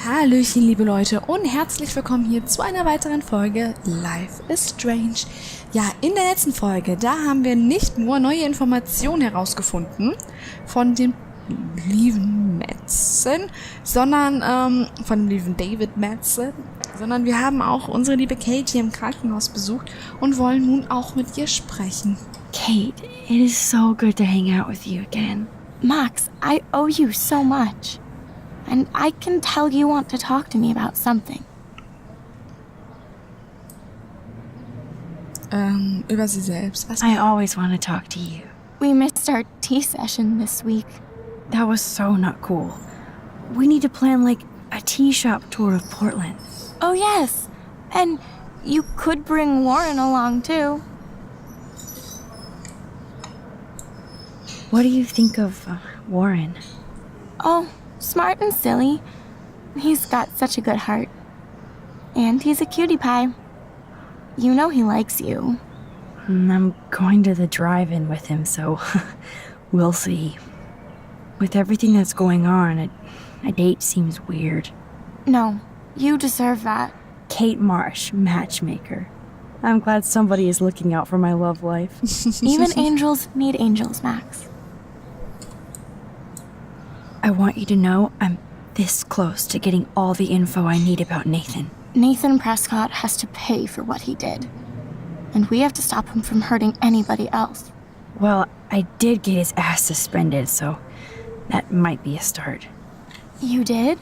Hallöchen, liebe Leute, und herzlich willkommen hier zu einer weiteren Folge Life is Strange. Ja, in der letzten Folge, da haben wir nicht nur neue Informationen herausgefunden von dem lieben Mädchen, sondern von dem lieben David Mädchen, sondern wir haben auch unsere liebe Katie im Krankenhaus besucht und wollen nun auch mit ihr sprechen. Kate, it is so good to hang out with you again. Max, I owe you so much. And I can tell you want to talk to me about something. Über sie selbst. Was? I always want to talk to you. We missed our tea session this week. That was so not cool. We need to plan like a tea shop tour of Portland. Oh yes, and you could bring Warren along too. What do you think of Warren? Oh, smart and silly. He's got such a good heart. And he's a cutie pie. You know he likes you. I'm going to the drive-in with him, so we'll see. With everything that's going on, a date seems weird. No, you deserve that. Kate Marsh, matchmaker. I'm glad somebody is looking out for my love life. Even angels need angels, Max. I want you to know I'm this close to getting all the info I need about Nathan. Nathan Prescott has to pay for what he did. And we have to stop him from hurting anybody else. Well, I did get his ass suspended, so that might be a start. You did?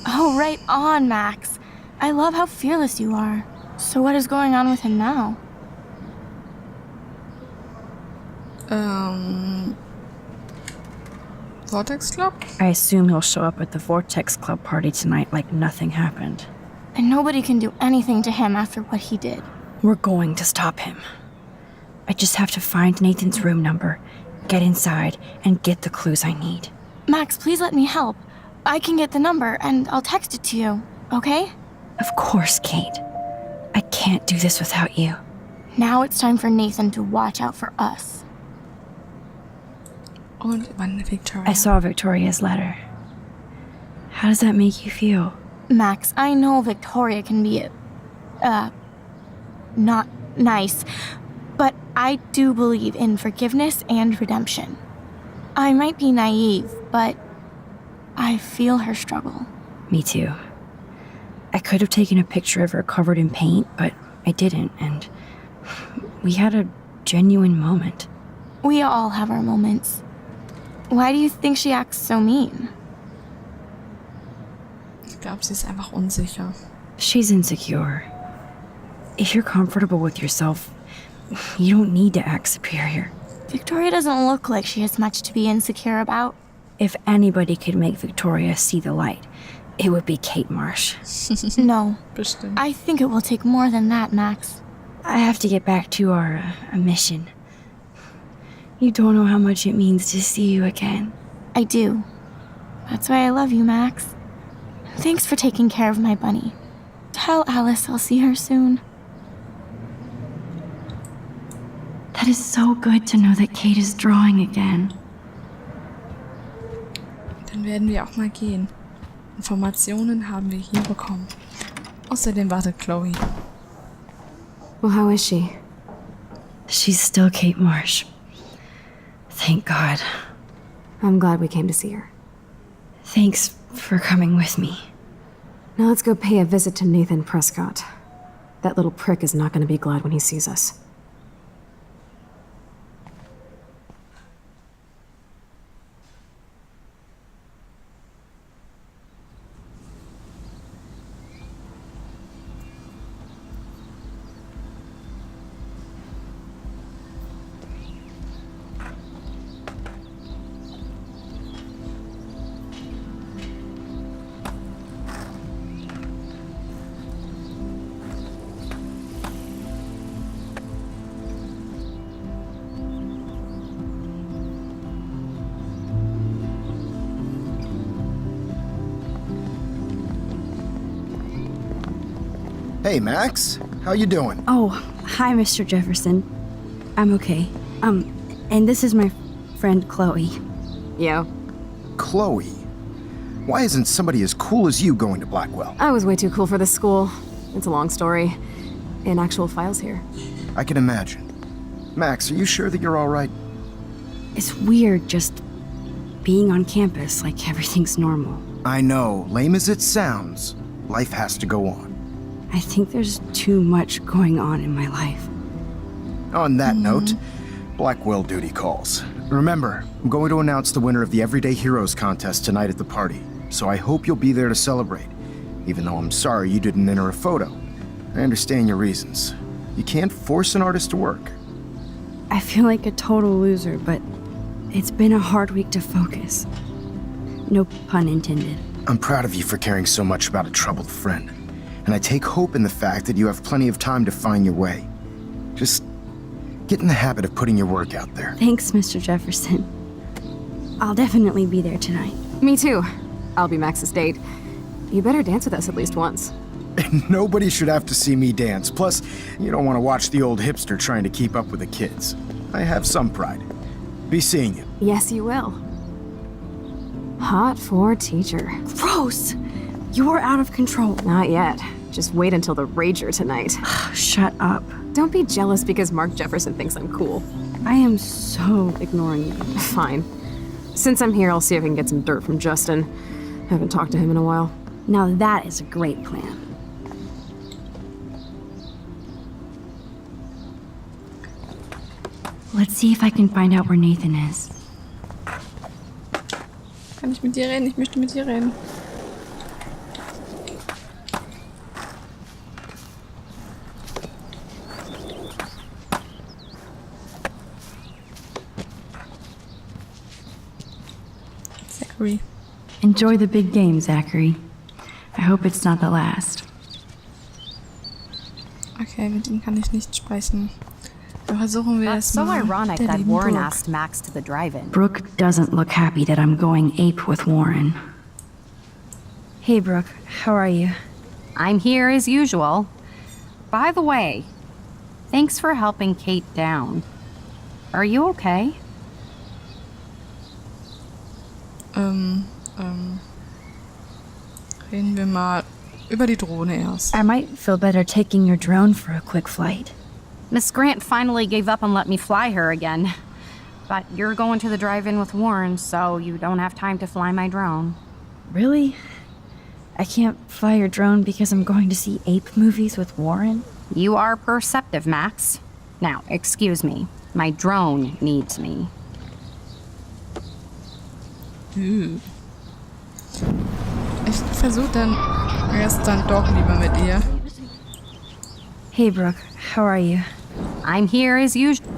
Oh, right on, Max. I love how fearless you are. So what is going on with him now? Vortex Club? I assume he'll show up at the Vortex Club party tonight like nothing happened. And nobody can do anything to him after what he did. We're going to stop him. I just have to find Nathan's room number, get inside, and get the clues I need. Max, please let me help. I can get the number, and I'll text it to you, okay? Of course, Kate. I can't do this without you. Now it's time for Nathan to watch out for us. Und wann Victoria? I saw Victoria's letter. How does that make you feel? Max, I know Victoria can be, not nice, but I do believe in forgiveness and redemption. I might be naive, but I feel her struggle. Me too. I could have taken a picture of her covered in paint, but I didn't, and we had a genuine moment. We all have our moments. Why do you think she acts so mean? Ich glaube, sie ist einfach unsicher. She's insecure. If you're comfortable with yourself, you don't need to act superior. Victoria doesn't look like she has much to be insecure about. If anybody could make Victoria see the light, it would be Kate Marsh. No. Bestimmt. I think it will take more than that, Max. I have to get back to our mission. You don't know how much it means to see you again. I do. That's why I love you, Max. Thanks for taking care of my bunny. Tell Alice I'll see her soon. That is so good to know that Kate is drawing again. Dann werden wir auch mal gehen. Informationen haben wir hier bekommen. Außerdem wartet Chloe. Well, how is she? She's still Kate Marsh. Thank God. I'm glad we came to see her. Thanks for coming with me. Now let's go pay a visit to Nathan Prescott. That little prick is not going to be glad when he sees us. Hey, Max. How you doing? Oh, hi, Mr. Jefferson. I'm okay. And this is my friend Chloe. Yo. Chloe. Why isn't somebody as cool as you going to Blackwell? I was way too cool for this school. It's a long story. In actual files here. I can imagine. Max, are you sure that you're all right? It's weird just being on campus like everything's normal. I know, lame as it sounds, life has to go on. I think there's too much going on in my life. On that note, Blackwell duty calls. Remember, I'm going to announce the winner of the Everyday Heroes contest tonight at the party, so I hope you'll be there to celebrate, even though I'm sorry you didn't enter a photo. I understand your reasons. You can't force an artist to work. I feel like a total loser, but it's been a hard week to focus. No pun intended. I'm proud of you for caring so much about a troubled friend, and I take hope in the fact that you have plenty of time to find your way. Just get in the habit of putting your work out there. Thanks, Mr. Jefferson. I'll definitely be there tonight. Me too. I'll be Max's date. You better dance with us at least once. Nobody should have to see me dance. Plus, you don't want to watch the old hipster trying to keep up with the kids. I have some pride. Be seeing you. Yes, you will. Hot for teacher. Gross! You're out of control. Not yet. Just wait until the rager tonight. Shut up. Don't be jealous because Mark Jefferson thinks I'm cool. I am so ignoring you. Fine. Since I'm here, I'll see if I can get some dirt from Justin. Haven't talked to him in a while. Now that is a great plan. Let's see if I can find out where Nathan is. Kann ich mit dir reden? Ich möchte mit dir reden. Zachary. Enjoy the big game, Zachary. I hope it's not the last. Okay, mit ihm kann ich nicht sprechen. Dann versuchen wir That's es so mal. ironic Der that lieben Warren Brooke. asked Max to the drive-in. Brooke doesn't look happy that I'm going ape with Warren. Hey, Brooke. How are you? I'm here as usual. By the way, thanks for helping Kate down. Are you okay? Reden wir mal über die Drohne erst. I might feel better taking your drone for a quick flight. Miss Grant finally gave up and let me fly her again. But you're going to the drive-in with Warren, so you don't have time to fly my drone. Really? I can't fly your drone because I'm going to see ape movies with Warren? You are perceptive, Max. Now, excuse me. My drone needs me. Ich versuche dann erst dann doch lieber mit ihr. Hey, Brooke. How are you? I'm here as usual.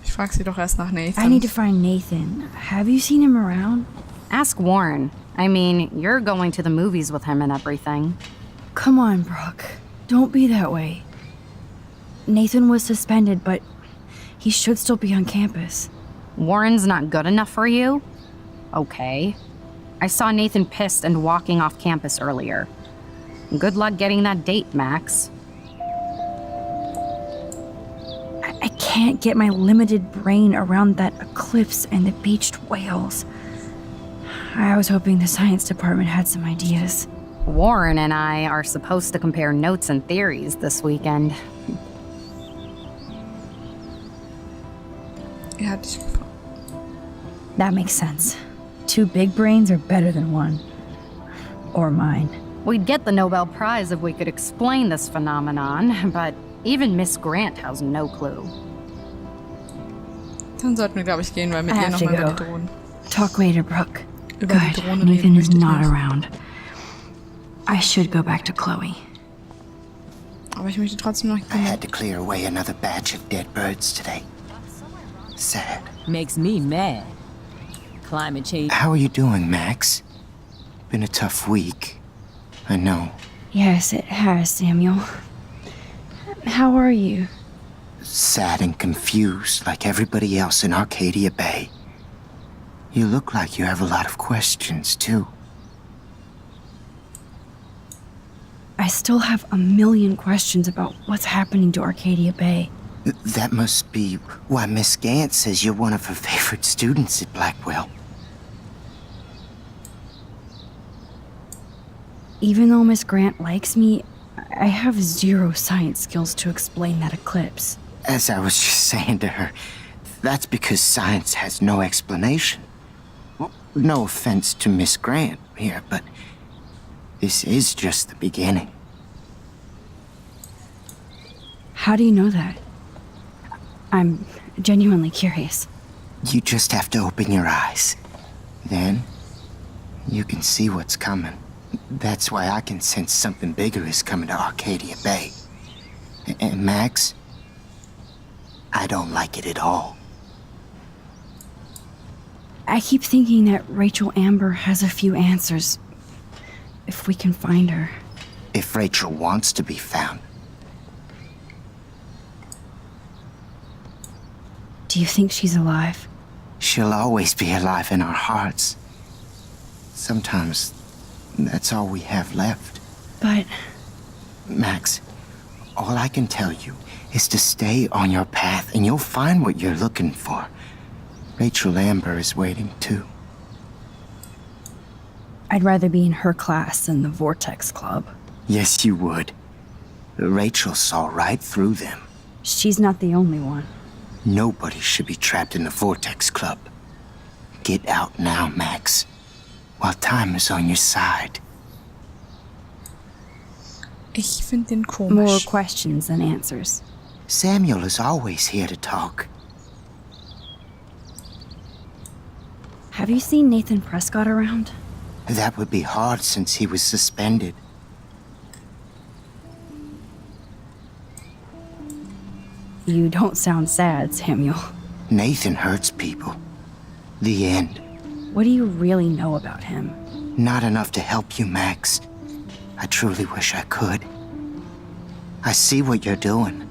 Ich frage sie doch erst nach Nathan. I need to find Nathan. Have you seen him around? Ask Warren. I mean, you're going to the movies with him and everything. Come on, Brooke. Don't be that way. Nathan was suspended, but he should still be on campus. Warren's not good enough for you? Okay. I saw Nathan pissed and walking off campus earlier. Good luck getting that date, Max. I can't get my limited brain around that eclipse and the beached whales. I was hoping the science department had some ideas. Warren and I are supposed to compare notes and theories this weekend. Er hat dich gefragt. That makes sense. Two big brains are better than one. Or mine. We'd get the Nobel Prize if we could explain this phenomenon, but even Miss Grant has no clue. Dann sollten wir, glaube ich, gehen, weil mit I ihr have to nochmal über go. die Drohnen. Talk later, Brooke. Über die Good. Drohne Nathan reden is möchte ich not nicht. around. I should go back to Chloe. Aber ich möchte trotzdem noch I gehen. had to clear away another batch of dead birds today. Sad. Makes me mad. Climate change. How are you doing, Max? Been a tough week. I know. Yes, it has, Samuel. How are you? Sad and confused like everybody else in Arcadia Bay. You look like you have a lot of questions, too. I still have a million questions about what's happening to Arcadia Bay. That must be why Miss Gant says you're one of her favorite students at Blackwell. Even though Miss Grant likes me, I have zero science skills to explain that eclipse. As I was just saying to her, that's because science has no explanation. Well, no offense to Miss Grant here, but this is just the beginning. How do you know that? I'm genuinely curious. You just have to open your eyes. Then, you can see what's coming. That's why I can sense something bigger is coming to Arcadia Bay. And Max, I don't like it at all. I keep thinking that Rachel Amber has a few answers. If we can find her. If Rachel wants to be found. Do you think she's alive? She'll always be alive in our hearts. Sometimes, that's all we have left. But... Max, all I can tell you is to stay on your path and you'll find what you're looking for. Rachel Amber is waiting too. I'd rather be in her class than the Vortex Club. Yes, you would. Rachel saw right through them. She's not the only one. Nobody should be trapped in the Vortex Club. Get out now, Max, while time is on your side. Ich finde den More komisch. questions than answers. Samuel is always here to talk. Have you seen Nathan Prescott around? That would be hard since he was suspended. You don't sound sad, Samuel. Nathan hurts people. The end. What do you really know about him? Not enough to help you, Max. I truly wish I could. I see what you're doing.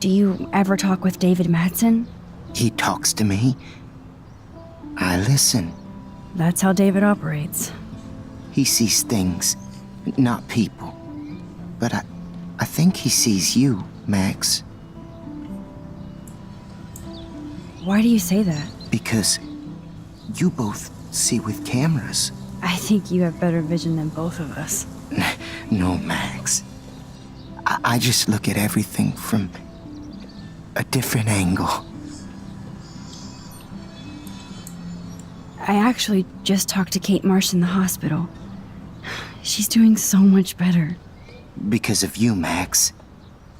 Do you ever talk with David Madsen? He talks to me. I listen. That's how David operates. He sees things, not people. But I think he sees you, Max. Why do you say that? Because you both see with cameras. I think you have better vision than both of us. No, Max. I just look at everything from a different angle. I actually just talked to Kate Marsh in the hospital. She's doing so much better. Because of you, Max.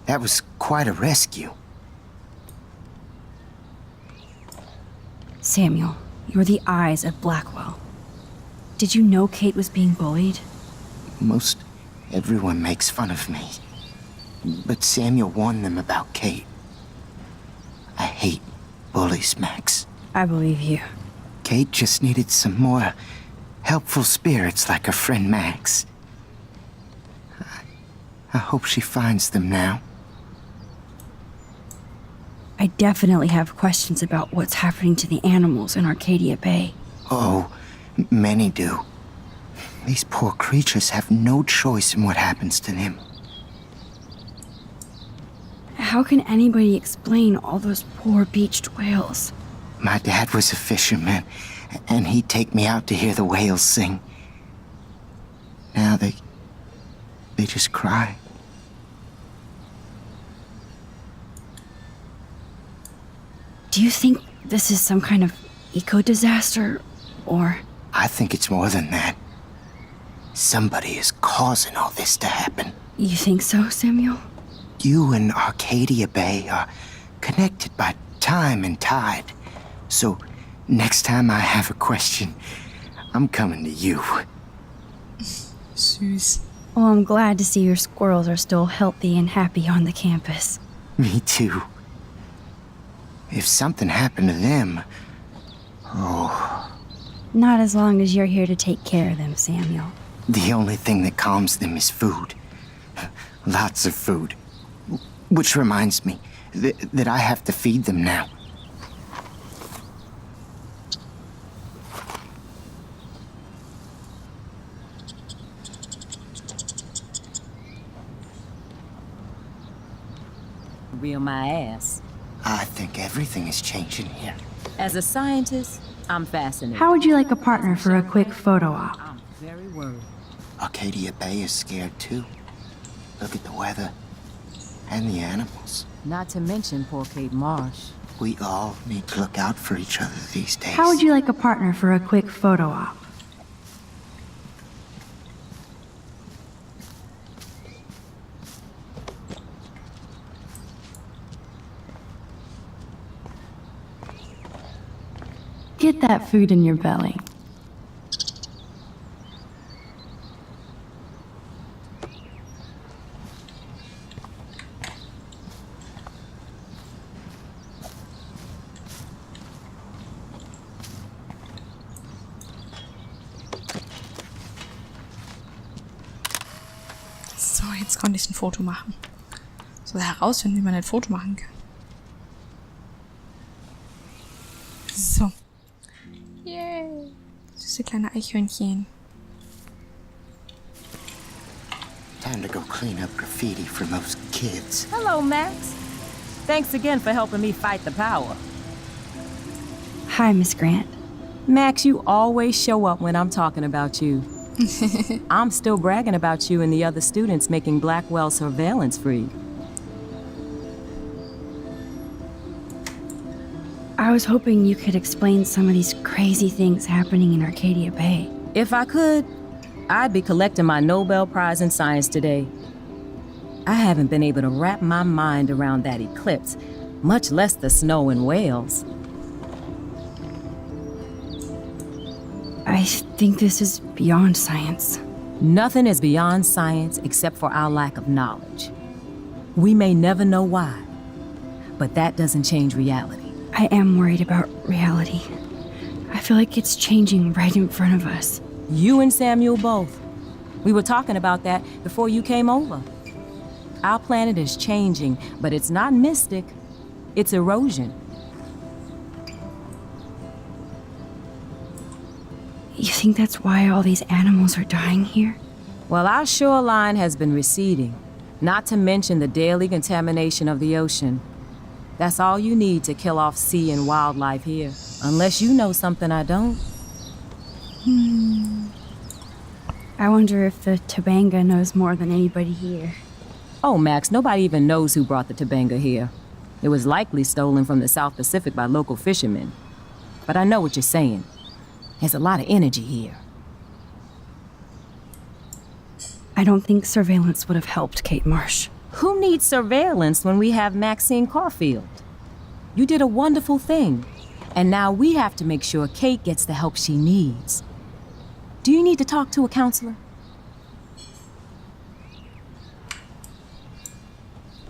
That was quite a rescue. Samuel, you're the eyes of Blackwell. Did you know Kate was being bullied? Most everyone makes fun of me. But Samuel warned them about Kate. I hate bullies, Max. I believe you. Kate just needed some more helpful spirits like her friend Max. I hope she finds them now. I definitely have questions about what's happening to the animals in Arcadia Bay. Oh, many do. These poor creatures have no choice in what happens to them. How can anybody explain all those poor beached whales? My dad was a fisherman, and he'd take me out to hear the whales sing. Now they just cry. Do you think this is some kind of eco-disaster, or... I think it's more than that. Somebody is causing all this to happen. You think so, Samuel? You and Arcadia Bay are connected by time and tide. So, next time I have a question, I'm coming to you. Süß. Well, I'm glad to see your squirrels are still healthy and happy on the campus. Me too. If something happened to them... Oh... Not as long as you're here to take care of them, Samuel. The only thing that calms them is food. Lots of food. Which reminds me that I have to feed them now. Reel my ass. I think everything is changing here. As a scientist, I'm fascinated. How would you like a partner for a quick photo op? I'm very worried. Arcadia Bay is scared too. Look at the weather. And the animals. Not to mention poor Kate Marsh. We all need to look out for each other these days. How would you like a partner for a quick photo op? Get that food in your belly. So, jetzt konnte ich ein Foto machen. So herausfinden, wie man ein Foto machen kann. So. Yay. Süße kleine Eichhörnchen. Time to go clean up graffiti from those kids. Hello, Max. Thanks again for helping me fight the power. Hi, Miss Grant. Max, you always show up when I'm talking about you. I'm still bragging about you and the other students making Blackwell surveillance free. I was hoping you could explain some of these crazy things happening in Arcadia Bay. If I could, I'd be collecting my Nobel Prize in Science today. I haven't been able to wrap my mind around that eclipse, much less the snow in Wales. I think this is beyond science. Nothing is beyond science except for our lack of knowledge. We may never know why, but that doesn't change reality. I am worried about reality. I feel like it's changing right in front of us. You and Samuel both. We were talking about that before you came over. Our planet is changing, but it's not mystic. It's erosion. You think that's why all these animals are dying here? Well, our shoreline has been receding, not to mention the daily contamination of the ocean. That's all you need to kill off sea and wildlife here. Unless you know something I don't. I wonder if the Tobanga knows more than anybody here. Oh, Max, nobody even knows who brought the Tobanga here. It was likely stolen from the South Pacific by local fishermen. But I know what you're saying. There's a lot of energy here. I don't think surveillance would have helped Kate Marsh. Who needs surveillance when we have Maxine Caulfield? You did a wonderful thing. And now we have to make sure Kate gets the help she needs. Do you need to talk to a counselor?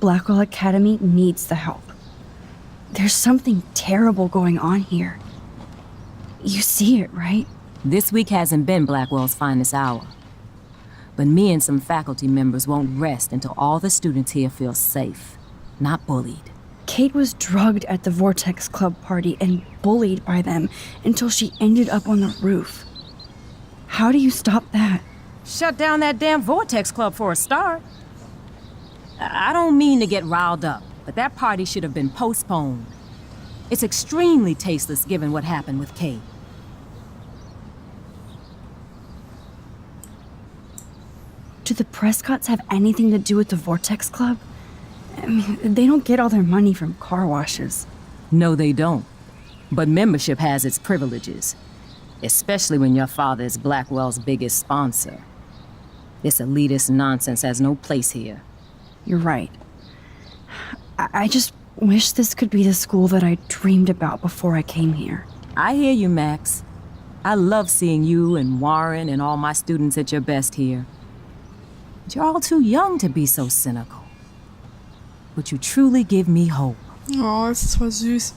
Blackwell Academy needs the help. There's something terrible going on here. You see it, right? This week hasn't been Blackwell's finest hour. But me and some faculty members won't rest until all the students here feel safe, not bullied. Kate was drugged at the Vortex Club party and bullied by them until she ended up on the roof. How do you stop that? Shut down that damn Vortex Club for a start. I don't mean to get riled up, but that party should have been postponed. It's extremely tasteless given what happened with Kate. Do the Prescotts have anything to do with the Vortex Club? I mean, they don't get all their money from car washes. No, they don't. But membership has its privileges, especially when your father is Blackwell's biggest sponsor. This elitist nonsense has no place here. You're right. I just wish this could be the school that I dreamed about before I came here. I hear you, Max. I love seeing you and Warren and all my students at your best here. But you're all too young to be so cynical. But you truly give me hope. Oh, es ist voll süß.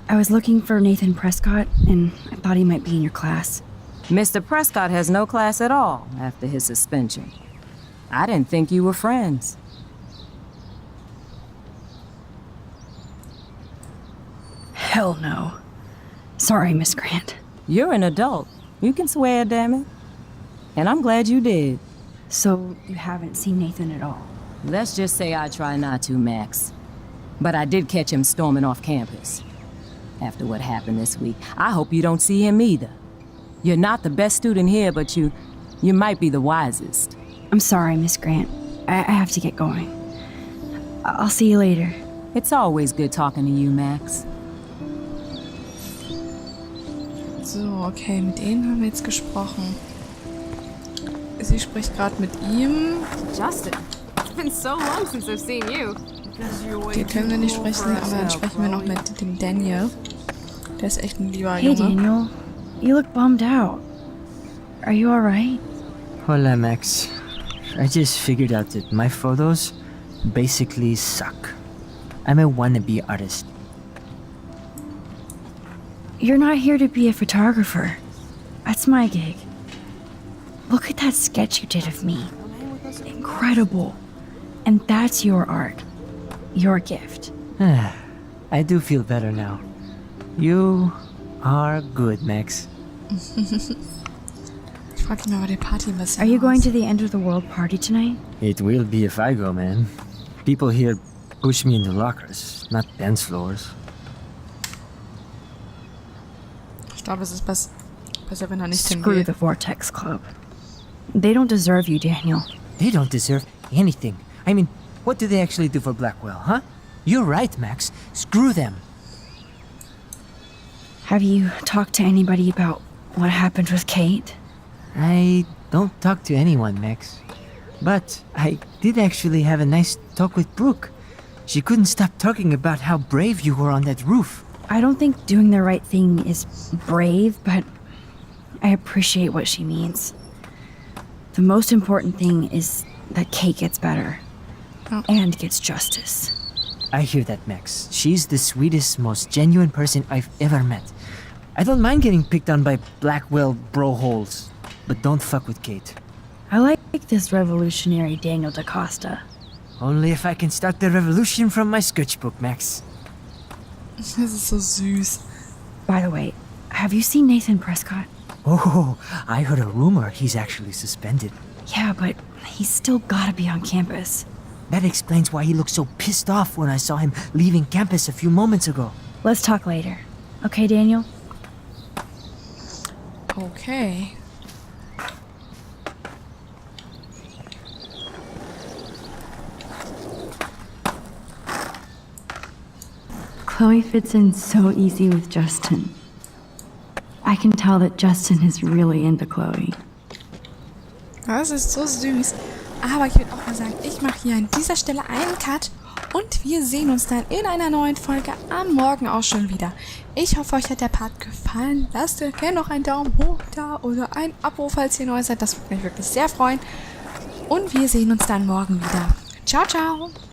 I was looking for Nathan Prescott, and I thought he might be in your class. Mr. Prescott has no class at all after his suspension. I didn't think you were friends. Hell no. Sorry, Miss Grant. You're an adult. You can swear, damn it. And I'm glad you did. So you haven't seen Nathan at all? Let's just say I try not to, Max. But I did catch him storming off campus. after what happened this week. I hope you don't see him either. You're not the best student here, but you might be the wisest. I'm sorry, Miss Grant. I have to get going. I'll see you later. It's always good talking to you, Max. So, okay, mit denen haben wir jetzt gesprochen. Sie spricht gerade mit ihm. Justin, it's been so long since I've seen you. Den können wir nicht sprechen, aber dann sprechen wir noch mit dem Daniel. Der ist echt ein lieber Hey, Junge. Daniel. You look bummed out. Are you alright? Hola, Max. I just figured out that my photos basically suck. I'm a wannabe artist. You're not here to be a photographer. That's my gig. Look at that sketch you did of me. Incredible. And that's your art. Your gift. I do feel better now. You are good, Max. Ich frage ihn mal bei der Party, was Are you going to the end of the world party tonight? It will be if I go, man. People here push me into lockers, not dance floors. Ich glaube, es ist besser, wenn er nicht Screw hingeht. the Vortex Club. They don't deserve you, Daniel. They don't deserve anything. I mean, what do they actually do for Blackwell, huh? You're right, Max. Screw them. Have you talked to anybody about what happened with Kate? I don't talk to anyone, Max. But I did actually have a nice talk with Brooke. She couldn't stop talking about how brave you were on that roof. I don't think doing the right thing is brave, but I appreciate what she means. The most important thing is that Kate gets better. Oh. And gets justice. I hear that, Max. She's the sweetest, most genuine person I've ever met. I don't mind getting picked on by Blackwell bro-holes, but don't fuck with Kate. I like this revolutionary Daniel DaCosta. Only if I can start the revolution from my sketchbook, Max. Das ist so süß. By the way, have you seen Nathan Prescott? Oh, I heard a rumor he's actually suspended. Yeah, but he's still gotta be on campus. That explains why he looked so pissed off when I saw him leaving campus a few moments ago. Let's talk later. Okay, Daniel? Okay. Chloe fits in so easy with Justin. I can tell that Justin is really into Chloe. Das ist so süß. Aber ich würde auch mal sagen, ich mache hier an dieser Stelle einen Cut und wir sehen uns dann in einer neuen Folge am Morgen auch schon wieder. Ich hoffe, euch hat der Part gefallen. Lasst gerne noch einen Daumen hoch da oder ein Abo, falls ihr neu seid. Das würde mich wirklich sehr freuen. Und wir sehen uns dann morgen wieder. Ciao, ciao!